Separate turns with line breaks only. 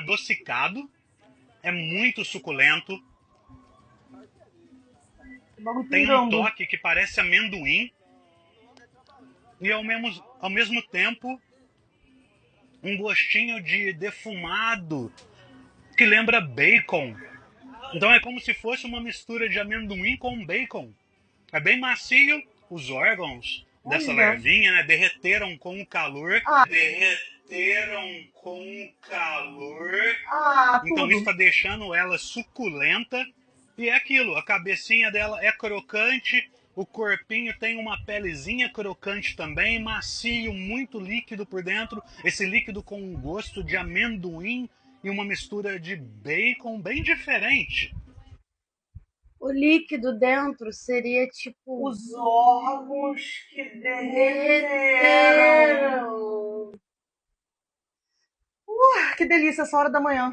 adocicado, é muito suculento,
Logo
tem um
pingando.
toque que parece amendoim e ao mesmo tempo um gostinho de defumado que lembra bacon. Então é como se fosse uma mistura de amendoim com bacon. É bem macio, os órgãos dessa
Olha.
larvinha, né, derreteram com o calor.
Ah,
Derreteram com o calor. Então isso
tudo.
está deixando ela suculenta. E é aquilo, a cabecinha dela é crocante, o corpinho tem uma pelezinha crocante também, macio, muito líquido por dentro. Esse líquido com um gosto de amendoim e uma mistura de bacon bem diferente.
O líquido dentro seria tipo.
Os órgãos que derreteram.
derreteram.
Que delícia essa hora da manhã.